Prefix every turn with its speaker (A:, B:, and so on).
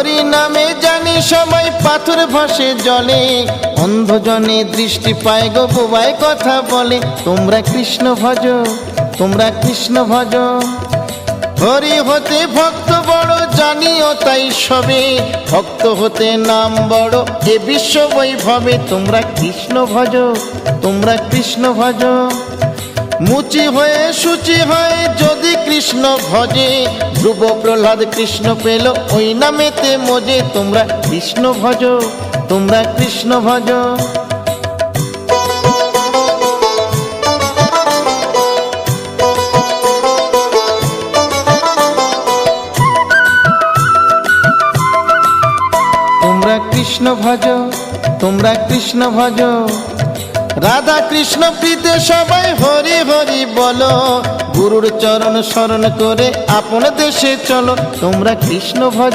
A: হরি নামে জানি সবাই পাথর ভাসে জলে, অন্ধজনে দৃষ্টি পায় গো বোবায় কথা বলে। তোমরা কৃষ্ণ ভজ, তোমরা কৃষ্ণ ভজ। হরি হতে ভক্ত বড় জানিও তাই সবে, ভক্ত হতে নাম বড় এ বিশ্ব বৈভবে। তোমরা কৃষ্ণ ভজ, তোমরা কৃষ্ণ ভজ। মুচি হয়ে সূচি হয়ে যদি কৃষ্ণ ভজে, ধ্রুব প্রহ্লাদ কৃষ্ণ পেল ওই নামেতে মজে। তোমরা কৃষ্ণ ভজ, তোমরা কৃষ্ণ ভজ। তোমরা কৃষ্ণ ভজ, তোমরা কৃষ্ণ ভজ। রাধা কৃষ্ণ প্রীতে সবাই হরি হরি বলো, গুরুর চরণ শরণ করে আপন দেশে চলো। তোমরা কৃষ্ণ ভজ।